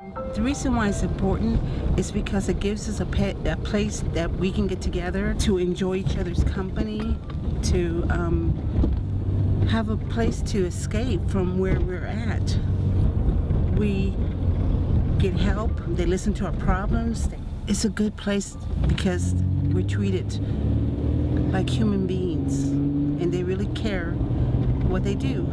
The reason why it's important is because it gives us a place that we can get together to enjoy each other's company, to have a place to escape from where we're at. We get help, they listen to our problems. It's a good place because we're treated like human beings and they really care what they do.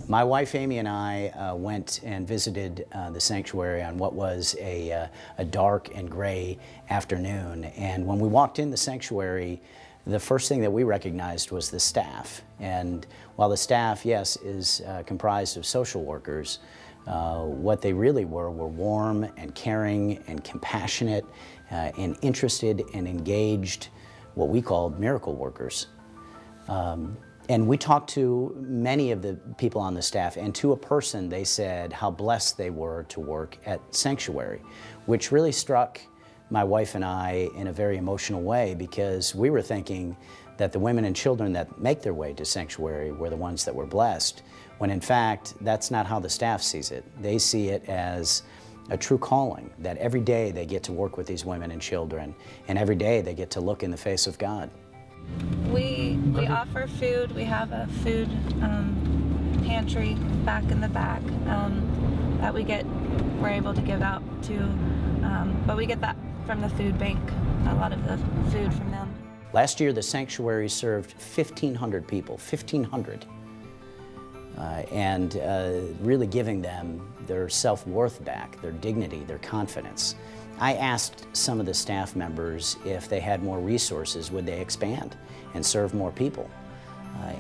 My wife Amy and I went and visited the sanctuary on what was a dark and gray afternoon, and when we walked in the sanctuary, the first thing that we recognized was the staff. And while the staff, yes, is comprised of social workers, what they really were warm and caring and compassionate and interested and engaged, what we called miracle workers. And we talked to many of the people on the staff, and to a person they said how blessed they were to work at Sanctuary, which really struck my wife and I in a very emotional way, because we were thinking that the women and children that make their way to Sanctuary were the ones that were blessed, when in fact that's not how the staff sees it. They see it as a true calling, that every day they get to work with these women and children, and every day they get to look in the face of God. We offer food. We have a food pantry back in the back that we're able to give out to, but we get that from the food bank, a lot of the food from them. Last year the sanctuary served 1,500 people, 1,500, and really giving them their self-worth back, their dignity, their confidence. I asked some of the staff members if they had more resources, would they expand and serve more people?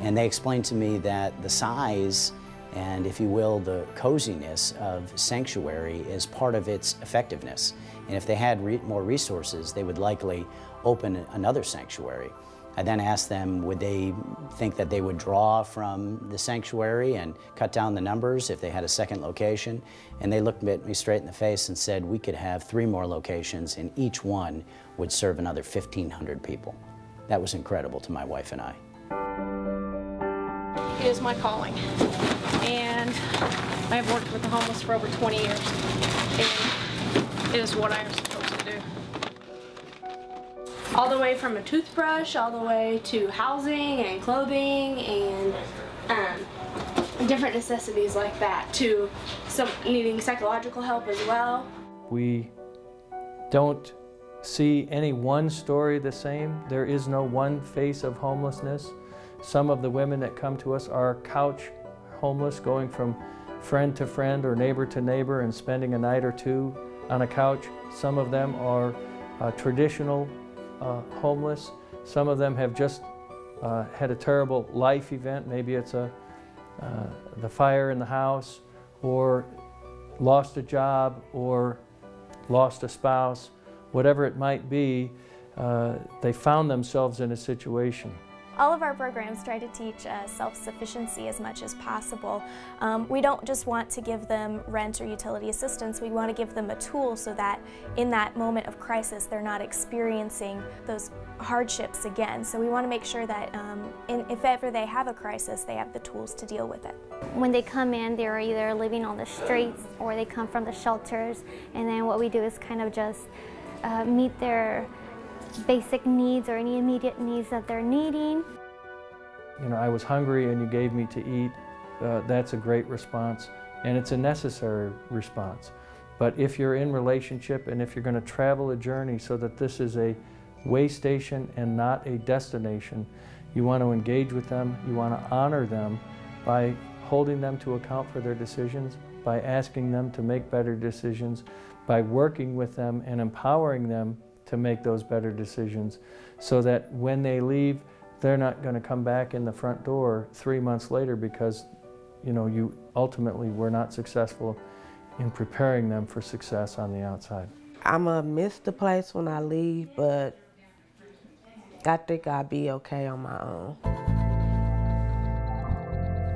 And they explained to me that the size and, if you will, the coziness of Sanctuary is part of its effectiveness. And if they had more resources, they would likely open another sanctuary. I then asked them, would they think that they would draw from the sanctuary and cut down the numbers if they had a second location? And they looked at me straight in the face and said, we could have 3 more locations and each one would serve another 1,500 people. That was incredible to my wife and I. It is my calling, and I've worked with the homeless for over 20 years, and it is what I am supposed to do. All the way from a toothbrush, all the way to housing and clothing and different necessities like that, to some needing psychological help as well. We don't see any one story the same. There is no one face of homelessness. Some of the women that come to us are couch homeless, going from friend to friend or neighbor to neighbor and spending a night or two on a couch. Some of them are traditional homeless. Some of them have just had a terrible life event. Maybe it's the fire in the house, or lost a job, or lost a spouse. Whatever it might be, they found themselves in a situation. All of our programs try to teach self-sufficiency as much as possible. We don't just want to give them rent or utility assistance, we want to give them a tool so that in that moment of crisis they're not experiencing those hardships again. So we want to make sure that if ever they have a crisis, they have the tools to deal with it. When they come in, they're either living on the streets or they come from the shelters, and then what we do is kind of just meet their basic needs or any immediate needs that they're needing. You know, I was hungry and you gave me to eat. That's a great response, and it's a necessary response. But if you're in relationship and if you're going to travel a journey so that this is a way station and not a destination, you want to engage with them, you want to honor them by holding them to account for their decisions, by asking them to make better decisions, by working with them and empowering them to make those better decisions, so that when they leave, they're not going to come back in the front door 3 months later because, you know, you ultimately were not successful in preparing them for success on the outside. I'm gonna miss the place when I leave, but I think I'll be okay on my own.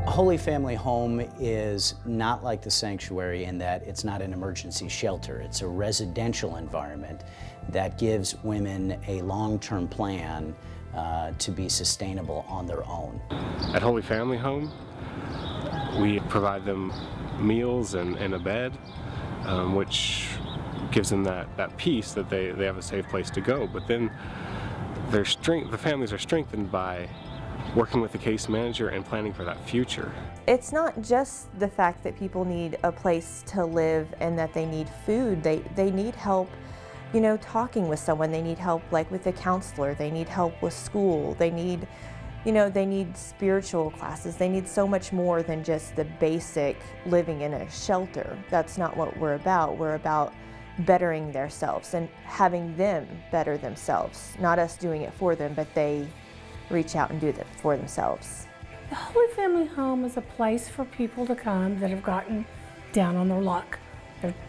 A Holy Family Home is not like the sanctuary in that it's not an emergency shelter. It's a residential environment that gives women a long-term plan to be sustainable on their own. At Holy Family Home, we provide them meals and a bed. which gives them that peace that they have a safe place to go. But then the families are strengthened by working with the case manager and planning for that future. It's not just the fact that people need a place to live and that they need food. They need help, you know, talking with someone. They need help like with a counselor. They need help with school. They need, you know, they need spiritual classes. They need so much more than just the basic living in a shelter. That's not what we're about. We're about bettering themselves and having them better themselves. Not us doing it for them, but they reach out and do that for themselves. The Holy Family Home is a place for people to come that have gotten down on their luck.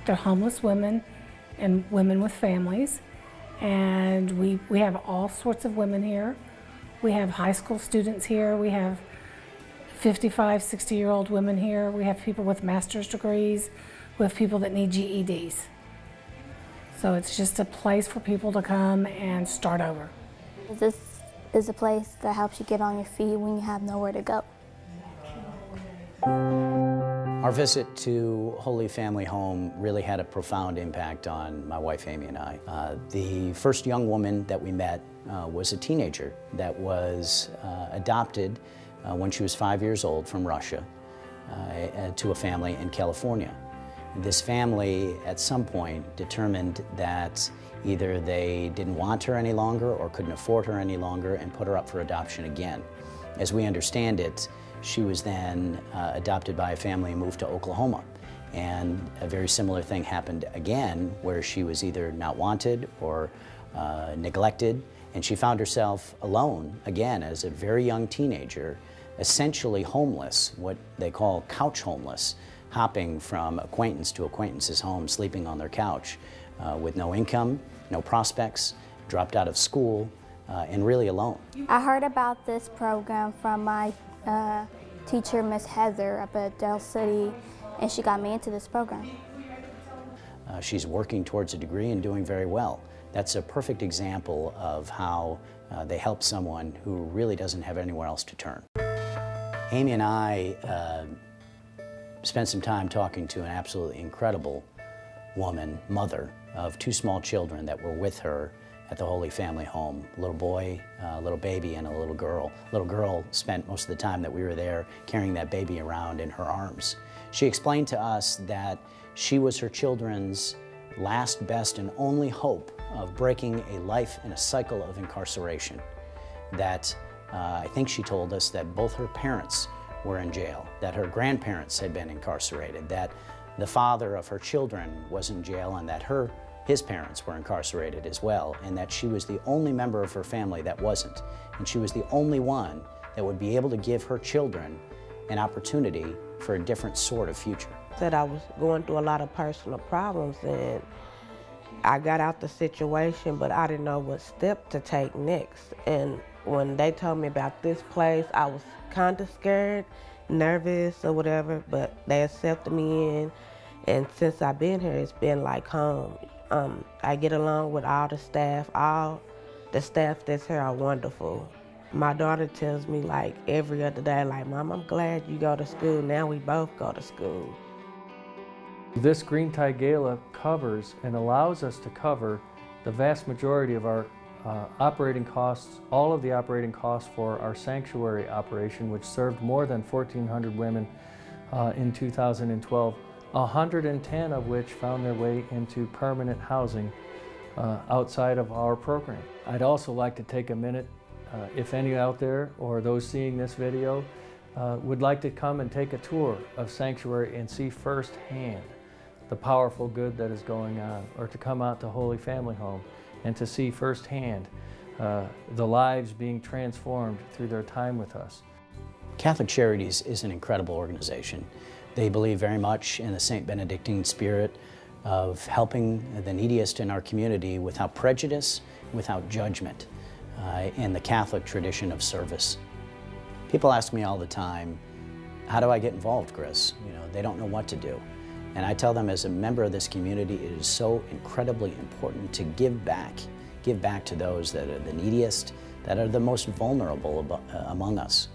They're homeless women and women with families, and we have all sorts of women here. We have high school students here. We have 55, 60-year-old women here. We have people with master's degrees. We have people that need GEDs. So it's just a place for people to come and start over. This is a place that helps you get on your feet when you have nowhere to go. Our visit to Holy Family Home really had a profound impact on my wife Amy and I. The first young woman that we met was a teenager that was adopted when she was 5 years old from Russia to a family in California. This family at some point determined that either they didn't want her any longer or couldn't afford her any longer and put her up for adoption again. As we understand it, she was then adopted by a family and moved to Oklahoma. And a very similar thing happened again, where she was either not wanted or neglected, and she found herself alone again as a very young teenager, essentially homeless, what they call couch homeless, hopping from acquaintance to acquaintance's home, sleeping on their couch with no income, no prospects, dropped out of school, and really alone. I heard about this program from my teacher, Miss Heather, up at Del City, and she got me into this program. She's working towards a degree and doing very well. That's a perfect example of how they help someone who really doesn't have anywhere else to turn. Amy and I spent some time talking to an absolutely incredible woman, mother of two small children that were with her at the Holy Family Home. A little boy, a little baby, and a little girl. Little girl spent most of the time that we were there carrying that baby around in her arms. She explained to us that she was her children's last, best, and only hope of breaking a life in a cycle of incarceration. That I think she told us that both her parents were in jail, that her grandparents had been incarcerated, that the father of her children was in jail, and that his parents were incarcerated as well, and that she was the only member of her family that wasn't. And she was the only one that would be able to give her children an opportunity for a different sort of future. Said I was going through a lot of personal problems, and I got out the situation, but I didn't know what step to take next. And when they told me about this place, I was kind of scared, nervous or whatever, but they accepted me in. And since I've been here, it's been like home. I get along with all the staff. All the staff that's here are wonderful. My daughter tells me like every other day, like, Mom, I'm glad you go to school. Now we both go to school. This Green Tie Gala covers and allows us to cover the vast majority of our operating costs, all of the operating costs for our sanctuary operation, which served more than 1,400 women in 2012, 110 of which found their way into permanent housing outside of our program. I'd also like to take a minute, if any out there or those seeing this video would like to come and take a tour of Sanctuary and see firsthand the powerful good that is going on, or to come out to Holy Family Home and to see firsthand the lives being transformed through their time with us. Catholic Charities is an incredible organization. They believe very much in the St. Benedictine spirit of helping the neediest in our community without prejudice, without judgment, in the Catholic tradition of service. People ask me all the time, how do I get involved, Chris? You know, they don't know what to do. And I tell them, as a member of this community, it is so incredibly important to give back to those that are the neediest, that are the most vulnerable among us.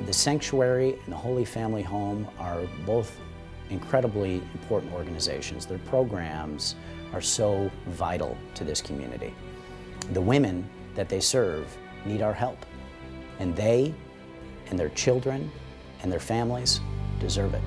The Sanctuary and the Holy Family Home are both incredibly important organizations. Their programs are so vital to this community. The women that they serve need our help, and they and their children and their families deserve it.